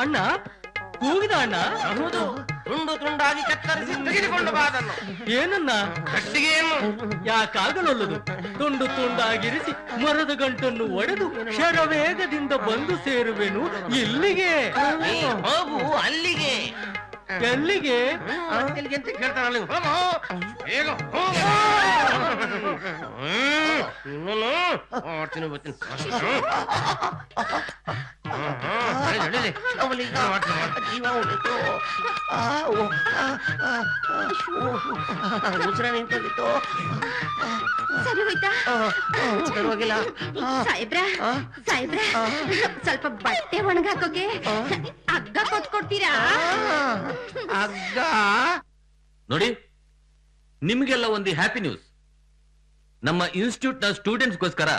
ಅಣ್ಣ ಕೂಗಿದ ಅಣ್ಣ ಹೌದು, ತುಂಡು ತುಂಡಾಗಿ ಕತ್ತರಿಸಿ ತೆಗೆದುಕೊಂಡು ಬಾದನ್ನು. ಏನನ್ನ ಕಟ್ಟಿಗೆಯನ್ನು ಯಾಕಾಗಲೊಲ್ಲದು? ತುಂಡು ತುಂಡಾಗಿರಿಸಿ ಮರದ ಗಂಟನ್ನು ಒಡೆದು ಶರವೇಗದಿಂದ ಬಂದು ಸೇರುವೆನು ಇಲ್ಲಿಗೆ. ಹೋಗು ಅಲ್ಲಿಗೆ. ಎಲ್ಲಿಗೆ? ಎಲ್ಲಿಗೆ ಅಂತ ಕೇಳ್ತಾನಲ್ಲ. ಬೇಗ ಬರ್ತೀನಿ ಬರ್ತೀನಿ. ಉಸಿರ ನಿಂತೋಗಿತ್ತು. ಸರಿ ಹೋಯ್ತಾ? ಪರವಾಗಿಲ್ಲ ಸಾಹೇಬ್ರ ಸಾಹೇಬ್ರ, ಸ್ವಲ್ಪ ಬಟ್ಟೆ ಒಣಗಾಕೋಕೆ ಹಗ್ಗ ಕೊಟ್ಕೊಡ್ತೀರಾ? ಹಗ್ಗ ನೋಡಿ, ನಿಮ್ಗೆಲ್ಲ ಒಂದು ಹ್ಯಾಪಿ ನ್ಯೂಸ್. ನಮ್ಮ ಇನ್ಸ್ಟಿಟ್ಯೂಟ್ ನ ಸ್ಟೂಡೆಂಟ್ಸ್ಗೋಸ್ಕರ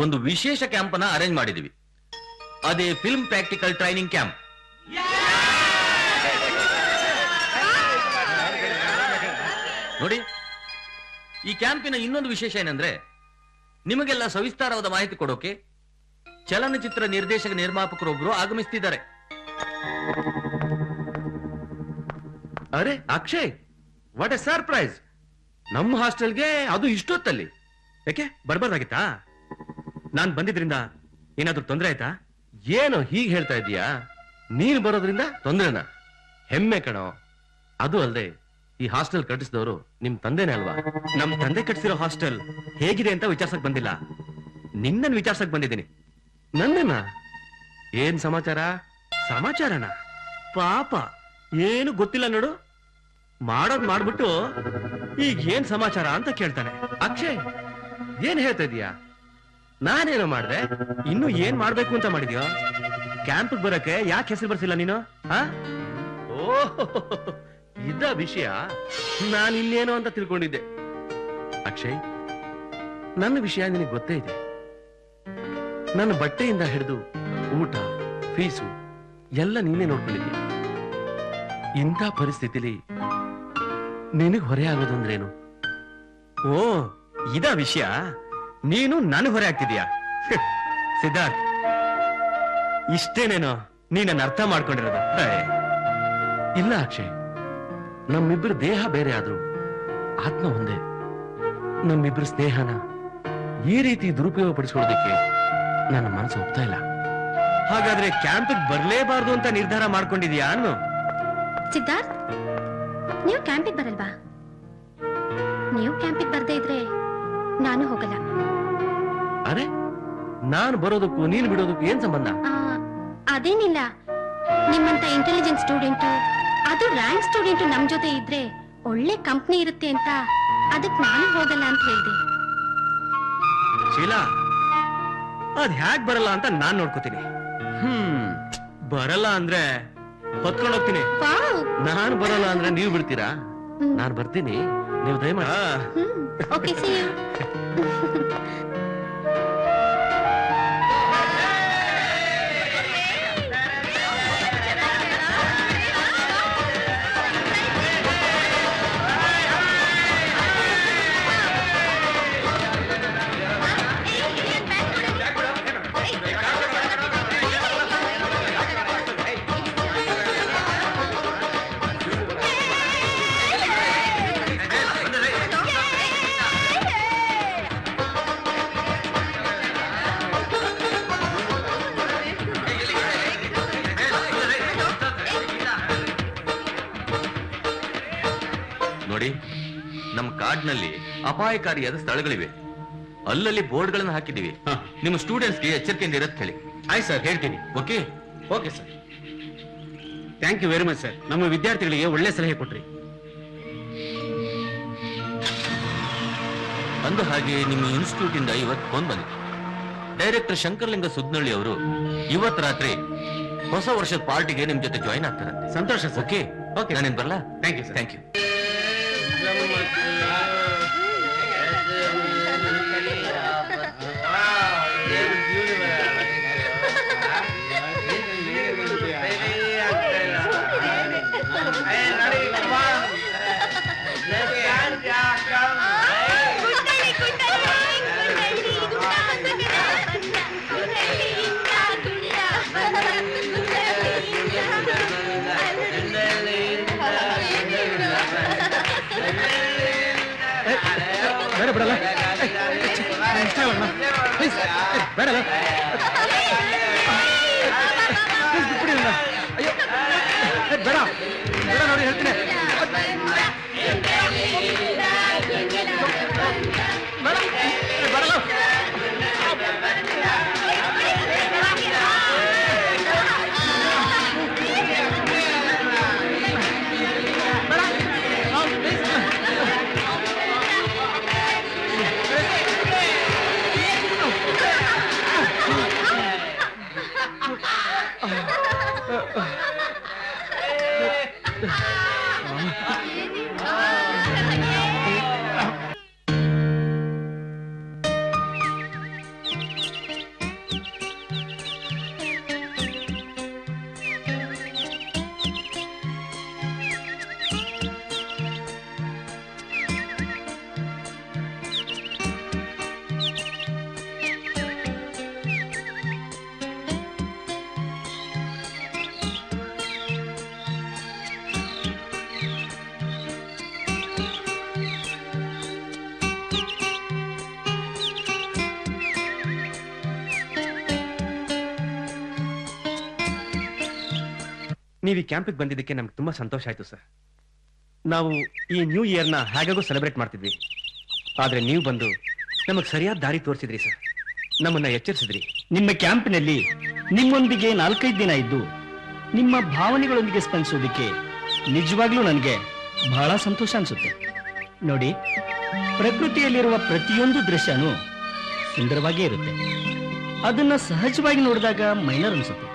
ಒಂದು ವಿಶೇಷ ಕ್ಯಾಂಪ್ ಅನ್ನ ಅರೇಂಜ್ ಮಾಡಿದೀವಿ. ಅದೇ ಫಿಲ್ಮ್ ಪ್ರಾಕ್ಟಿಕಲ್ ಟ್ರೈನಿಂಗ್ ಕ್ಯಾಂಪ್. ನೋಡಿ, ಈ ಕ್ಯಾಂಪಿನ ಇನ್ನೊಂದು ವಿಶೇಷ ಏನಂದ್ರೆ, ನಿಮಗೆಲ್ಲ ಸವಿಸ್ತಾರವಾದ ಮಾಹಿತಿ ಕೊಡೋಕೆ ಚಲನಚಿತ್ರ ನಿರ್ದೇಶಕ ನಿರ್ಮಾಪಕರೊಬ್ರು ಆಗಮಿಸ್ತಿದ್ದಾರೆ. ಅರೆ ಅಕ್ಷಯ್, ವಾಟ್ ಎ ಸರ್ಪ್ರೈಸ್! ನಮ್ಮ ಹಾಸ್ಟೆಲ್ಗೆ ಅದು ಇಷ್ಟೊತ್ತಲ್ಲಿ. ಯಾಕೆ ಬರ್ಬಾರ್ದಾಗಿತ್ತಾ? ನಾನ್ ಬಂದಿದ್ರಿಂದ ಏನಾದ್ರೂ ತೊಂದರೆ ಆಯ್ತಾ? ಏನು ಹೀಗೆ ಹೇಳ್ತಾ ಇದೀಯಾ? ನೀನ್ ಬರೋದ್ರಿಂದ ತೊಂದ್ರೆನಾ? ಹೆಮ್ಮೆ ಕಣೋ. ಅದು ಅಲ್ಲದೆ ಈ ಹಾಸ್ಟೆಲ್ ಕಟ್ಟಿಸಿದವರು ನಿಮ್ ತಂದೆನೇ ಅಲ್ವಾ? ನಮ್ ತಂದೆ ಕಟ್ಟಿಸಿರೋ ಹಾಸ್ಟೆಲ್ ಹೇಗಿದೆ ಅಂತ ವಿಚಾರ್ಸಕ್ ಬಂದಿಲ್ಲ, ನಿನ್ನನ್ ವಿಚಾರ್ಸಕ್ ಬಂದಿದ್ದೀನಿ. ನನ್ನನ್ನ ಏನ್ ಸಮಾಚಾರ? ಸಮಾಚಾರನ? ಪಾಪ ಏನು ಗೊತ್ತಿಲ್ಲ ನೋಡು, ಮಾಡೋದ್ ಮಾಡ್ಬಿಟ್ಟು ಈಗ ಏನ್ ಸಮಾಚಾರ ಅಂತ ಕೇಳ್ತಾನೆ. ಅಕ್ಷಯ್, ಏನ್ ಹೇಳ್ತಾ ಇದೀಯಾ? ನಾನೇನೋ ಮಾಡ್ದೆ? ಇನ್ನು ಏನ್ ಮಾಡ್ಬೇಕು ಅಂತ ಮಾಡಿದ್ಯೋ? ಕ್ಯಾಂಪ್ ಬರಕ್ಕೆ ಯಾಕೆ ಹೆಸರು ಬರ್ಸಿಲ್ಲ ನೀನು? ಓಹ್, ಇದ ವಿಷಯ. ನಾನು ಇನ್ನೇನೋ ಅಂತ ತಿಳ್ಕೊಂಡಿದ್ದೆ. ಅಕ್ಷಯ್, ನನ್ನ ವಿಷಯ ನಿನಗೆ ಗೊತ್ತೇ ಇದೆ. ನನ್ನ ಬಟ್ಟೆಯಿಂದ ಹಿಡಿದು ಊಟ, ಫೀಸು ಎಲ್ಲ ನೀನೇ ನೋಡ್ಕೊಂಡಿದ್ಯ. ಇಂಥ ಪರಿಸ್ಥಿತಿಲಿ ನಿನಗ್ ಹೊರೆ ಆಗೋದಂದ್ರೇನು? ಓ, ಇದ ವಿಷಯ. ನೀನು ನನಗ್ ಹೊರೆ ಆಗ್ತಿದ್ಯಾ? ಸಿದ್ಧಾರ್ಥ್, ಇಷ್ಟೇನೇನೋ ನೀನನ್ನ ಅರ್ಥ ಮಾಡ್ಕೊಂಡಿರೋದು? ಇಲ್ಲ ಅಕ್ಷಯ್, ನಮ್ಮಿಬ್ಬರು ದೇಹ ಬೇರೆ ಆದ್ರೂ ಆತ್ಮ ಒಂದೇ. ನಮ್ಮಿಬ್ಬರ ಸ್ನೇಹನ ಈ ರೀತಿ ದುರುಪಯೋಗ ಪಡಿಸ್ಕೊಳ್ಳೋದಕ್ಕೆ ನನ್ನ ಮನಸ್ಸು ಒಪ್ತಾ ಇಲ್ಲ. ಹಾಗಾದ್ರೆ ಕ್ಯಾಂಪಿಗೆ ಬರ್ಲೇಬಾರ್ದು ಅಂತ ನಿರ್ಧಾರ ಮಾಡ್ಕೊಂಡಿದ್ಯಾ ಅನ್ನು? ಸಿದ್ಧಾರ್ಥ್, ನೀವು ಕ್ಯಾಂಪಿಗೆ ಬರಲ್ವಾ? ನೀವು ಕ್ಯಾಂಪಿಗೆ ಬರ್ದೇ ಇದ್ರೆ ನಾನು ಹೋಗಲ್ಲ. ಅರೆ, ನಾನು ಬರೋದಕ್ಕೂ ನೀನು ಬಿಡೋದಕ್ಕೂ ಏನ್ ಸಂಬಂಧ? ಅದೇನಿಲ್ಲ, ನಿಮ್ಮಂತ ಇಂಟೆಲಿಜೆಂಟ್ ಸ್ಟೂಡೆಂಟ್, ಅದು ರ್ಯಾಂಕ್ ಸ್ಟೂಡೆಂಟ್ ನಮ್ ಜೊತೆ ಇದ್ರೆ ಒಳ್ಳೆ ಕಂಪ್ನಿ ಇರುತ್ತೆ ಅಂತ ಅದಕ್ಕೆ ನಾನು ಹೋಗಲ್ಲ ಅಂತ ಹೇಳ್ದೆ. ಶೀಲಾ, ಅದ್ ಹ್ಯಾಕ್ ಬರಲ್ಲ ಅಂತ ನಾನ್ ನೋಡ್ಕೋತೀನಿ. ಬರಲ್ಲ ಅಂದ್ರೆ ಹೊತ್ಕೊಂಡು ಹೋಗ್ತೀನಿ. ನಾನು ಬರಲ್ಲ ಅಂದ್ರೆ ನೀವು ಬಿಡ್ತೀರಾ? ನಾನ್ ಬರ್ತೀನಿ, ನೀವು ದಯಮಾಡಿ. Okay, see you. ನೋಡಿ, ನಮ್ಮ ಕಾಡ್ನಲ್ಲಿ ಅಪಾಯಕಾರಿಯಾದ ಸ್ಥಳಗಳಿವೆ. ಅಲ್ಲಲ್ಲಿ ಬೋರ್ಡ್ಗಳನ್ನು ಹಾಕಿದ್ದೀವಿ. ನಿಮ್ಮ ಸ್ಟೂಡೆಂಟ್ಸ್ಗೆ ಎಚ್ಚರಿಕೆಯಿಂದ ಇರತ್ತೆ ಹೇಳಿ. ಆಯ್ತು ಸರ್, ಹೇಳ್ತೀನಿ. Okay okay sir, thank you very much sir. ನಮ್ಮ ವಿದ್ಯಾರ್ಥಿಗಳಿಗೆ ಒಳ್ಳೆ ಸಲಹೆ ಕೊಟ್ರಿ. ಅಂದ ಹಾಗೆ ನಿಮ್ಮ ಇನ್ಸ್ಟಿಟ್ಯೂಟ್ ಇಂದ ಇವತ್ತು ಫೋನ್ ಬಂದಿತ್ತು. ಡೈರೆಕ್ಟರ್ ಶಂಕರಲಿಂಗ ಸುದ್ನಳ್ಳಿ ಅವರು ಇವತ್ತು ರಾತ್ರಿ ಹೊಸ ವರ್ಷದ ಪಾರ್ಟಿಗೆ ನಿಮ್ ಜೊತೆ ಜಾಯಿನ್ ಆಗ್ತಾರಂತೆ. ಸಂತೋಷ ಸರ್. ಓಕೆ ಓಕೆ, ನಾನೇನ್ ಬರಲಾ? Thank you sir. Thank you. ಬೇಡ ಬಿಡಲ್ಲ ಇಷ್ಟೇ ಅಲ್ಲ ಪ್ಲೀಸ್ ಬೇಡಲ್ಲ ಪ್ಲೀಸ್ ಬಿಟ್ಬಿಡಿ ನನ್ನ. ಅಯ್ಯೋ ಬೇಡ ಬೇಡ ನೋಡಿ ಹೇಳ್ತೀನಿ ಬೇಡಲ್ಲ ನೀವು ಈ ಕ್ಯಾಂಪಿಗೆ ಬಂದಿದ್ದಕ್ಕೆ ನಮ್ಗೆ ತುಂಬಾ ಸಂತೋಷ ಆಯ್ತು ಸರ್. ನಾವು ಈ ನ್ಯೂ ಇಯರ್ನ ಹೇಗಾಗೂ ಸೆಲೆಬ್ರೇಟ್ ಮಾಡ್ತಿದ್ವಿ, ಆದ್ರೆ ನೀವು ಬಂದು ನಮಗೆ ಸರಿಯಾದ ದಾರಿ ತೋರಿಸಿದ್ರಿ ಸರ್, ನಮ್ಮನ್ನ ಎಚ್ಚರಿಸಿದ್ರಿ. ನಿಮ್ಮ ಕ್ಯಾಂಪಿನಲ್ಲಿ ನಿಮ್ಮೊಂದಿಗೆ 4-5 ದಿನ ಇದ್ದು ನಿಮ್ಮ ಭಾವನೆಗಳೊಂದಿಗೆ ಸ್ಪಂದಿಸೋದಕ್ಕೆ ನಿಜವಾಗ್ಲೂ ನನಗೆ ಬಹಳ ಸಂತೋಷ ಅನ್ಸುತ್ತೆ. ನೋಡಿ, ಪ್ರಕೃತಿಯಲ್ಲಿರುವ ಪ್ರತಿಯೊಂದು ದೃಶ್ಯನೂ ಸುಂದರವಾಗೇ ಇರುತ್ತೆ. ಅದನ್ನ ಸಹಜವಾಗಿ ನೋಡಿದಾಗ ಮೈನರ್ ಅನ್ಸುತ್ತೆ.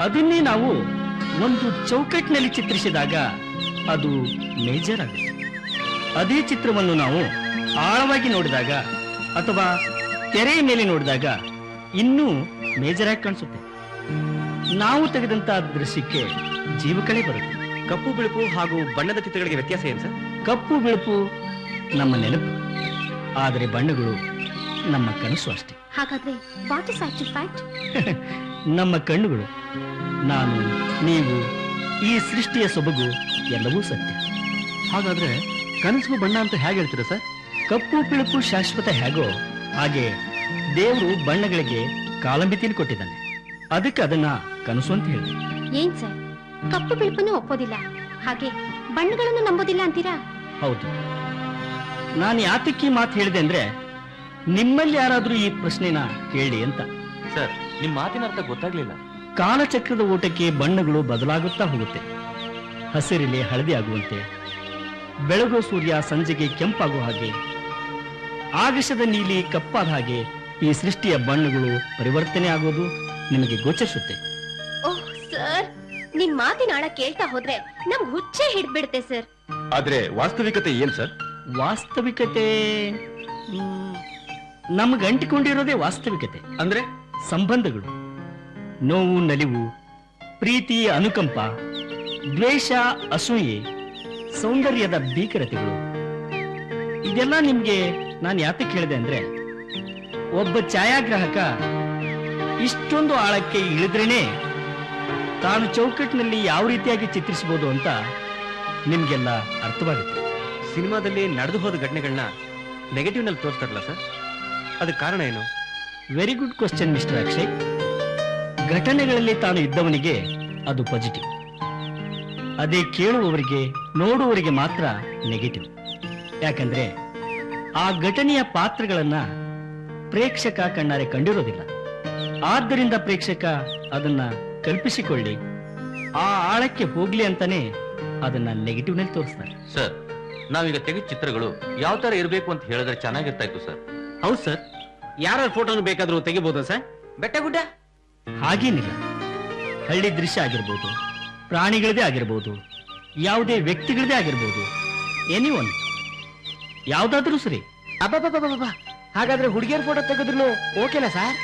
ಅದನ್ನೇ ನಾವು ಒಂದು ಚೌಕಟ್ಟಿನಲ್ಲಿ ಚಿತ್ರಿಸಿದಾಗ ಅದು ಮೇಜರ್ ಆಗುತ್ತೆ. ಅದೇ ಚಿತ್ರವನ್ನು ನಾವು ಆಳವಾಗಿ ನೋಡಿದಾಗ ಅಥವಾ ತೆರೆಯ ಮೇಲೆ ನೋಡಿದಾಗ ಇನ್ನೂ ಮೇಜರ್ ಆಗಿ ಕಾಣಿಸುತ್ತೆ. ನಾವು ತೆಗೆದಂತ ದೃಶ್ಯಕ್ಕೆ ಜೀವಕಳೆ ಬರುತ್ತೆ. ಕಪ್ಪು ಬಿಳುಪು ಹಾಗೂ ಬಣ್ಣದ ಚಿತ್ರಗಳಿಗೆ ವ್ಯತ್ಯಾಸ ಏನು ಸರ್? ಕಪ್ಪು ಬಿಳುಪು ನಮ್ಮ ನೆನಪು, ಆದರೆ ಬಣ್ಣಗಳು ನಮ್ಮ ಕನಸು ಅಷ್ಟೇ. ಹಾಗಾದ್ರೆ ವಾಟ್ ಇಸ್ ಆಕ್ಚುಲ್ ಫ್ಯಾಕ್ಟ್? ನಮ್ಮ ಕಣ್ಣುಗಳು, ನಾನು, ನೀವು, ಈ ಸೃಷ್ಟಿಯ ಸೊಬಗು ಎಲ್ಲವೂ ಸತ್ಯ. ಹಾಗಾದ್ರೆ ಕನಸು ಬಣ್ಣ ಅಂತ ಹೇಗೆ ಹೇಳ್ತೀರಾ ಸರ್? ಕಪ್ಪು ಬಿಳುಪು ಶಾಶ್ವತ ಹೇಗೋ ಹಾಗೆ ದೇವರು ಬಣ್ಣಗಳಿಗೆ ಕಾಲಮಿತಿಯನ್ನು ಕೊಟ್ಟಿದ್ದಾನೆ. ಅದಕ್ಕೆ ಅದನ್ನ ಕನಸು ಅಂತ ಹೇಳಿದೆ. ಏನ್ ಸರ್, ಕಪ್ಪು ಬಿಳುಪನ್ನು ಒಪ್ಪೋದಿಲ್ಲ, ಹಾಗೆ ಬಣ್ಣಗಳನ್ನು ನಂಬೋದಿಲ್ಲ ಅಂತೀರಾ? ಹೌದು. ನಾನು ಯಾತಕ್ಕೆ ಮಾತು ಹೇಳಿದೆ ಅಂದ್ರೆ, ನಿಮ್ಮಲ್ಲಿ ಯಾರಾದ್ರೂ ಈ ಪ್ರಶ್ನೆನ ಕೇಳಿ ಅಂತ. ಸರ್, ನಿಮ್ ಮಾತಿನ ಅರ್ಥ ಗೊತ್ತಾಗ್ಲಿಲ್ಲ. ಕಾಲಚಕ್ರದ ಓಟಕ್ಕೆ ಬಣ್ಣಗಳು ಬದಲಾಗುತ್ತಾ ಹೋಗುತ್ತೆ. ಹಸಿರಿಲೆ ಹಳದಿ ಆಗುವಂತೆ, ಬೆಳಗೋ ಸೂರ್ಯ ಸಂಜೆಗೆ ಕೆಂಪಾಗುವ ಹಾಗೆ, ಆಗಸದ ನೀಲಿ ಕಪ್ಪಾದ ಹಾಗೆ ಈ ಸೃಷ್ಟಿಯ ಬಣ್ಣಗಳು ಪರಿವರ್ತನೆ ಆಗೋದು ನಿಮಗೆ ಗೋಚರಿಸುತ್ತೆ. ಓಹ್ ಸರ್, ನಿಮ್ ಮಾತಿನ ಆಳ ಕೇಳ್ತಾ ಹೋದ್ರೆ ನಮ್ಗ್ ಹುಚ್ಚೆ ಹಿಡ್ಬಿಡುತ್ತೆ ಸರ್. ಆದ್ರೆ ವಾಸ್ತವಿಕತೆ ಏನ್ ಸರ್? ವಾಸ್ತವಿಕತೆ ನಮ್ಗೆ ಅಂಟಿಕೊಂಡಿರೋದೇ ವಾಸ್ತವಿಕತೆ. ಅಂದ್ರೆ ಸಂಬಂಧಗಳು, ನೋವು ನಲಿವು, ಪ್ರೀತಿ ಅನುಕಂಪ, ದ್ವೇಷ ಅಸೂಯೆ, ಸೌಂದರ್ಯದ ಭೀಕರತೆಗಳು, ಇದೆಲ್ಲ ನಿಮ್ಗೆ ನಾನು ಯಾತಕ್ಕೆ ಹೇಳಿದೆ ಅಂದ್ರೆ, ಒಬ್ಬ ಛಾಯಾಗ್ರಾಹಕ ಇಷ್ಟೊಂದು ಆಳಕ್ಕೆ ಇಳಿದ್ರೇನೆ ತಾನು ಚೌಕಟ್ಟಿನಲ್ಲಿ ಯಾವ ರೀತಿಯಾಗಿ ಚಿತ್ರಿಸಬಹುದು ಅಂತ ನಿಮ್ಗೆಲ್ಲ ಅರ್ಥವಾಗುತ್ತೆ. ಸಿನಿಮಾದಲ್ಲಿ ನಡೆದು ಹೋದ ಘಟನೆಗಳನ್ನ ನೆಗೆಟಿವ್ ನಲ್ಲಿ ತೋರಿಸ್ತಾರಲ್ಲ ಸರ್, ಅದಕ್ಕೆ ಕಾರಣ ಏನು? Very good question mister Akshay. ಘಟನೆಗಳಲ್ಲಿ ತಾನು ಇದ್ದವನಿಗೆ ಅದು ಪಾಸಿಟಿವ್, ಅದೇ ಕೇಳುವವರಿಗೆ ನೋಡುವವರಿಗೆ ಮಾತ್ರ ನೆಗೆಟಿವ್. ಯಾಕಂದ್ರೆ ಆ ಘಟನೆಯ ಪಾತ್ರಗಳನ್ನ ಪ್ರೇಕ್ಷಕ ಕಣ್ಣಾರೆ ಕಂಡಿರೋದಿಲ್ಲ. ಆದ್ದರಿಂದ ಪ್ರೇಕ್ಷಕ ಅದನ್ನ ಕಲ್ಪಿಸಿಕೊಳ್ಳಿ, ಆ ಆಳಕ್ಕೆ ಹೋಗ್ಲಿ ಅಂತಾನೆ ಅದನ್ನ ನೆಗೆಟಿವ್ ನಲ್ಲಿ ತೋರಿಸ್ತಾರೆ. ಸರ್, ನಾವೀಗ ತೆಗೆದ ಚಿತ್ರಗಳು ಯಾವ ತರ ಇರಬೇಕು ಅಂತ ಹೇಳಿದ್ರೆ ಚೆನ್ನಾಗಿರ್ತಾ ಇತ್ತು ಸರ್. ಹೌದು ಸರ್. ಯಾರ ಫೋಟೋನು ಬೇಕಾದ್ರೂ ತೆಗಿಬಹುದಾ ಸರ್? ಬೆಟ್ಟ ಗುಡ್ಡ ಹಾಗೇನಿಲ್ಲ. ಹಳ್ಳಿ ದೃಶ್ಯ ಆಗಿರ್ಬೋದು, ಪ್ರಾಣಿಗಳದೇ ಆಗಿರ್ಬೋದು, ಯಾವುದೇ ವ್ಯಕ್ತಿಗಳದೇ ಆಗಿರ್ಬೋದು, ಎನಿ ಒನ್, ಯಾವ್ದಾದ್ರೂ ಸರಿ. ಅಬ್ಬಬ್ಬಬ್ಬಬ್ಬ, ಹಾಗಾದ್ರೆ ಹುಡುಗಿಯರ ಫೋಟೋ ತೆಗೆದ್ರು ಓಕೆನಾ sir?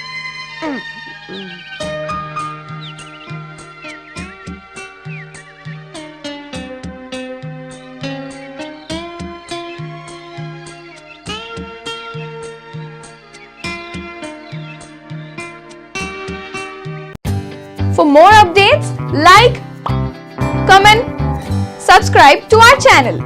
For more updates, like, comment, subscribe to our channel.